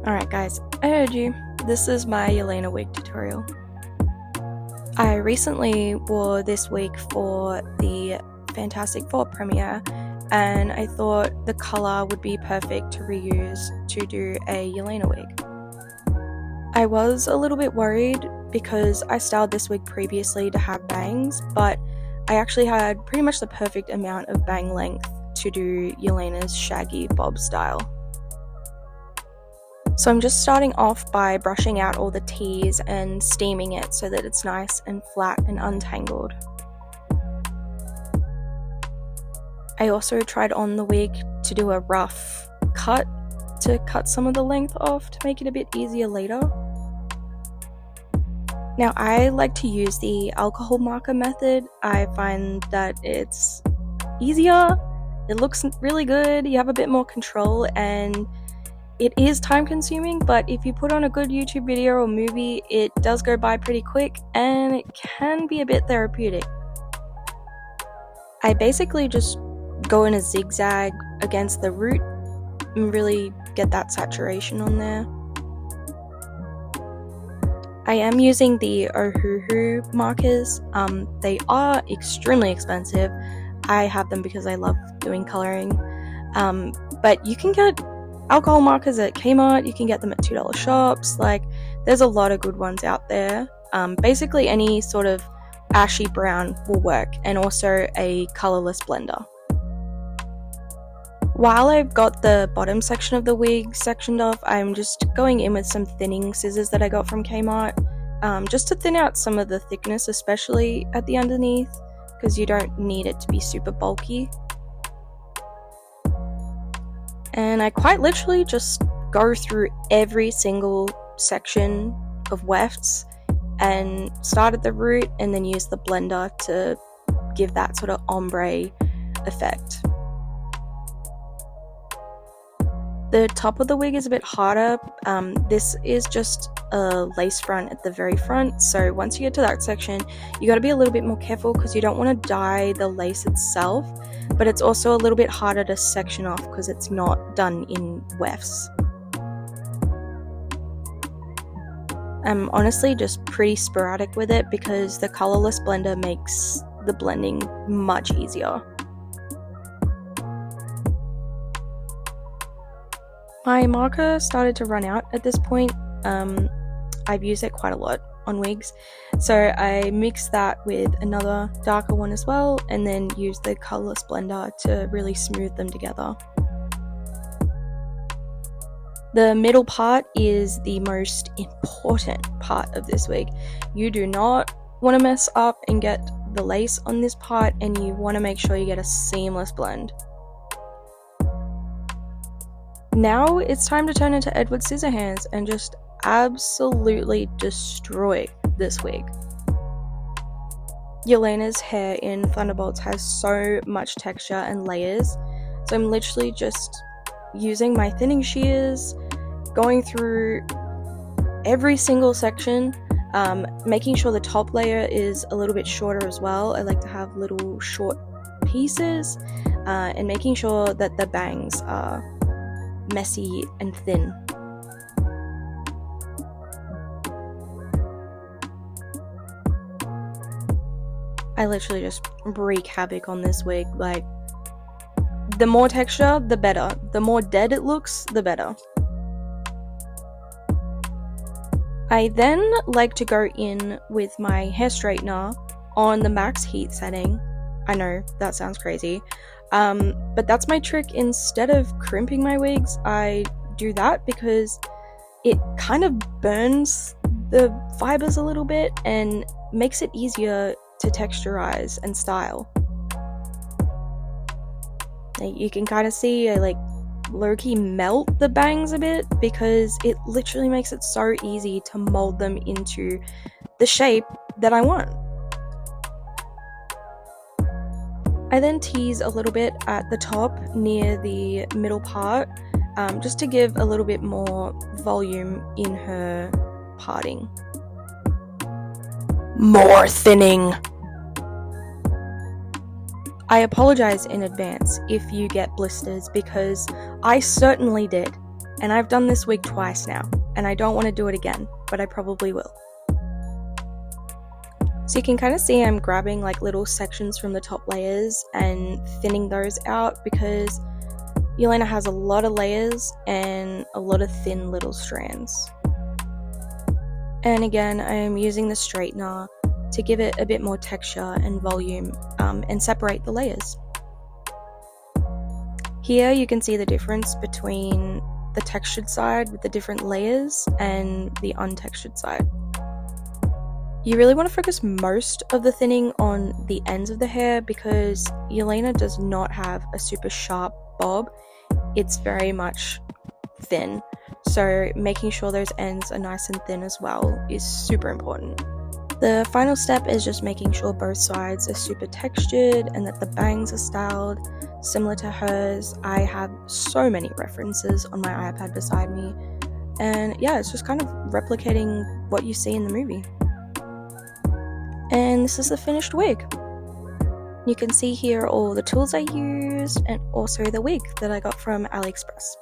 Alright guys, I heard you. This is my Yelena wig tutorial. I recently wore this wig for the Fantastic Four premiere, and I thought the colour would be perfect to reuse to do a Yelena wig. I was a little bit worried because I styled this wig previously to have bangs, but I actually had pretty much the perfect amount of bang length to do Yelena's shaggy bob style. So I'm just starting off by brushing out all the teas and steaming it so that it's nice and flat and untangled. I also tried on the wig to do a rough cut to cut some of the length off to make it a bit easier later. Now I like to use the alcohol marker method. I find that it's easier, it looks really good, you have a bit more control, and it is time consuming, but if you put on a good YouTube video or movie, it does go by pretty quick and it can be a bit therapeutic. I basically just go in a zigzag against the root and really get that saturation on there. I am using the Ohuhu markers. They are extremely expensive. I have them because I love doing coloring, but you can get alcohol markers at Kmart, you can get them at $2 shops, like there's a lot of good ones out there. Basically any sort of ashy brown will work, and also a colourless blender. While I've got the bottom section of the wig sectioned off, I'm just going in with some thinning scissors that I got from Kmart, just to thin out some of the thickness, especially at the underneath, because you don't need it to be super bulky. And I quite literally just go through every single section of wefts and start at the root and then use the blender to give that sort of ombre effect. The top of the wig is a bit harder. This is just a lace front at the very front, so once you get to that section you got to be a little bit more careful because you don't want to dye the lace itself, but it's also a little bit harder to section off because it's not done in wefts. I'm honestly just pretty sporadic with it because the colourless blender makes the blending much easier. My marker started to run out at this point. I've used it quite a lot on wigs, so I mixed that with another darker one as well, and then used the colourless blender to really smooth them together. The middle part is the most important part of this wig. You do not want to mess up and get the lace on this part, and you want to make sure you get a seamless blend. Now it's time to turn into Edward Scissorhands and just absolutely destroy this wig. Yelena's hair in Thunderbolts has so much texture and layers, so I'm literally just using my thinning shears, going through every single section, making sure the top layer is a little bit shorter as well. I like to have little short pieces, and making sure that the bangs are messy and thin. I literally just wreak havoc on this wig. Like, the more texture, the better. The more dead it looks, the better. I then like to go in with my hair straightener on the max heat setting. I know, that sounds crazy. But that's my trick. Instead of crimping my wigs, I do that because it kind of burns the fibers a little bit and makes it easier to texturize and style. You can kind of see I like low-key melt the bangs a bit because it literally makes it so easy to mold them into the shape that I want. I then tease a little bit at the top near the middle part, just to give a little bit more volume in her parting. More thinning! I apologize in advance if you get blisters because I certainly did. And I've done this wig twice now, and I don't want to do it again, but I probably will. So you can kind of see I'm grabbing like little sections from the top layers and thinning those out because Yelena has a lot of layers and a lot of thin little strands. And again, I'm using the straightener to give it a bit more texture and volume and separate the layers. Here you can see the difference between the textured side with the different layers and the untextured side. You really want to focus most of the thinning on the ends of the hair because Yelena does not have a super sharp bob. It's very much thin. So making sure those ends are nice and thin as well is super important. The final step is just making sure both sides are super textured and that the bangs are styled similar to hers. I have so many references on my iPad beside me, and yeah, it's just kind of replicating what you see in the movie. And this is the finished wig. You can see here all the tools I used and also the wig that I got from AliExpress.